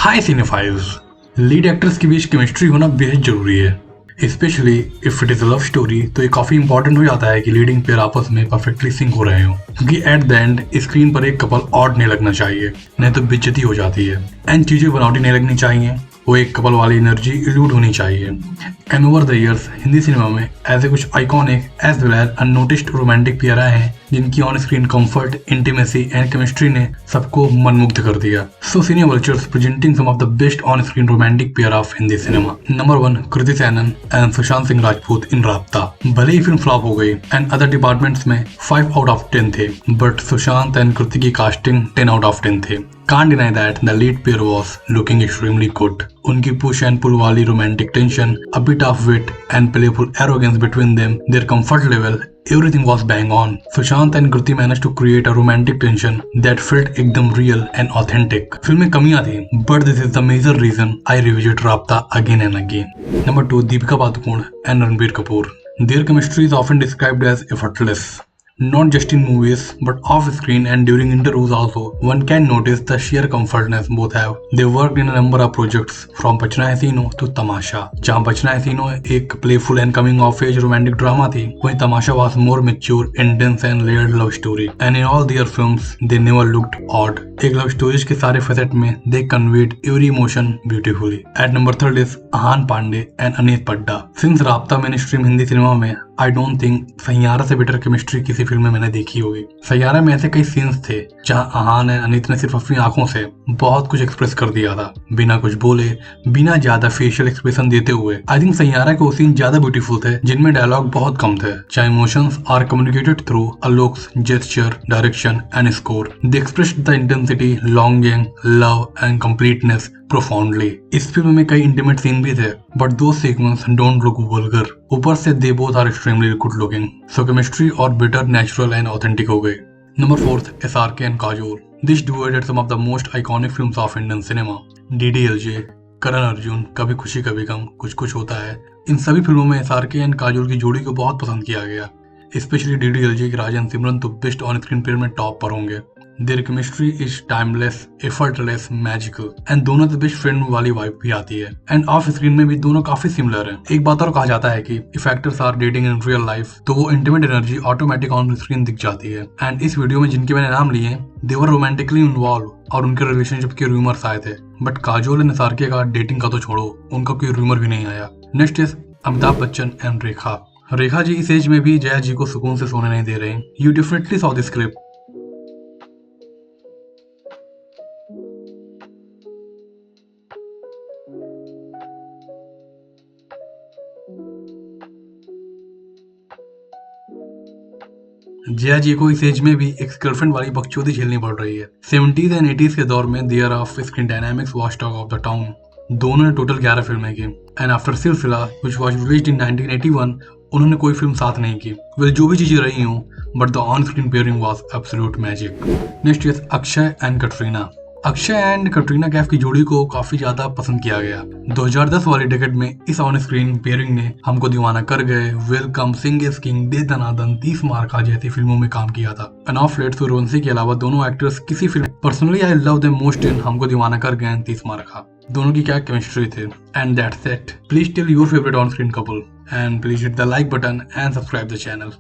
हाय cinephiles, lead actors के बीच chemistry होना बेहद जरूरी है। Specially if it is a love story, तो ये काफी इंपॉर्टेंट हो जाता है कि लीडिंग पेयर आपस में परफेक्टली सिंक हो रहे हो, क्योंकि एट द एंड स्क्रीन पर एक कपल ऑड नहीं लगना चाहिए, नहीं तो बेइज्जती हो जाती है। एंड चीजें बनावटी नहीं लगनी चाहिए, वो एक कपल वाली एनर्जी इल्यूड होनी चाहिए। And over the years Hindi cinema में ऐसे कुछ iconic as well as unnoticed romantic pair आए हैं जिनकी on screen comfort, intimacy and chemistry ने सबको मनमुग्ध कर दिया। So cine vultures presenting some of the best on screen romantic pair of Hindi cinema. Number 1, Kriti Sanon and Sushant Singh Rajput in Raabta. भले ही फिल्म फ्लॉप हो गई एंड अदर डिपार्टमेंट्स में 5 आउट ऑफ 10 थे, बट सुशांत एंड कृति की कास्टिंग 10 आउट ऑफ 10 थे। Can't deny that the lead pair was looking extremely good. उनकी push and pull वाली romantic tension, a bit of wit and playful arrogance between them, their comfort level, everything was bang on. Sushant and Kriti managed to create a romantic tension that felt एकदम real and authentic. Film में कमियां थी, but this is the major reason I revisit Rabta again and again. Number 2, Deepika Padukone and Ranbir Kapoor. Their chemistry is often described as effortless. Not just in movies, but off screen and during interviews also, one can notice the sheer comfortness both have. They worked in a number of projects, from Bachna Hai Seeno to Tamasha. जहाँ Bachna Hai Seeno एक playful and coming of age romantic drama थी, वहीं Tamasha was more mature, intense and layered love story. And in all their films, they never looked odd. एक love stories के सारे facet में they conveyed every emotion beautifully. At number 3 is Ahan Pandey and Aneet Padda. Since राब्ता mainstream Hindi cinema में I don't think Saiyaara से better chemistry किसी film में मैंने देखी होगी। सैयारा में ऐसे कई सीन्स थे जहां आहान एंड अनीत ने सिर्फ अपनी आंखों से बहुत कुछ एक्सप्रेस कर दिया था, बिना कुछ बोले, बिना ज्यादा फेशियल एक्सप्रेशन देते हुए। आई थिंक सैयारा के वो सीन ज्यादा ब्यूटीफुल थे जिनमें डायलॉग बहुत कम थे, चाहे emotions are communicated through a looks, gesture, direction and score. They expressed the intensity, longing, love and completeness profoundly. इस फिल्म में कई इंटीमेट सीन भी थे, बट दो सीक्वेंस डोंट लुक वल्गर। ऊपर से they both are extremely good looking, so chemistry और better, natural and authentic हो गई। Number 4, SRK and Kajol. This duo did some of the most iconic films of Indian cinema. DDLJ, Karan Arjun, कभी खुशी कभी गम, कुछ कुछ होता है। इन सभी फिल्मों में SRK एंड काजोल की जोड़ी को बहुत पसंद किया गया। स्पेशली DDLJ की राजन सिमरन तो बेस्ट ऑन स्क्रीन पेयर में टॉप पर होंगे। Their chemistry is timeless, effortless, magical, and दोनों से बेस्ट फ्रेंड वाली वाइब भी आती है। एंड ऑफ स्क्रीन में भी दोनों काफी सिमिलर हैं। एक बात और कहा जाता है कि if actors are dating in real life, तो वो intimate energy automatic on screen दिख जाती है। एंड इस वीडियो में जिनके मैंने नाम लिए, they were romantically involved और उनके रिलेशनशिप के रूमर्स आए थे, बट काजोल एंड SRK का डेटिंग का तो छोड़ो, उनका कोई रूमर भी नहीं आया। Next is Amitabh Bachchan and Rekha. Rekha ji इस एज में भी जया जी को सुकून से सोने नहीं दे रहे हैं. You definitely saw the script. Jaya ji को इस एज में भी एक गर्लफ्रेंड वाली बकचोदी झेलनी पड़ रही है. 70s एंड 80s के दौर में their off screen dynamics watch talk of the town. दोनों ने टोटल 11 फिल्में की. And after Silsila which was released in 1981 उन्होंने कोई फिल्म साथ नहीं की. वेल जो भी चीजें रही हूँ, but the on screen pairing was absolute magic. Next is Akshay and Katrina. Akshay and Katrina Kaif की जोड़ी को काफी ज्यादा पसंद किया गया. 2010 वाली डेकेड में इस ऑन स्क्रीन पेयरिंग ने हमको Deewana Kar Gaye, Welcome, Singh is King, De Dana, 30 मार्का जैसी फिल्मों में काम किया था. एंड ऑफ लेट सूर्यवंशी के अलावा दोनों एक्टर्स किसी film, personally I love them most in हमको दीवाना कर गए 30 मार्का. दोनों की क्या केमिस्ट्री थे. And that's it. Please tell your favourite on screen couple and please hit the like button and subscribe the channel.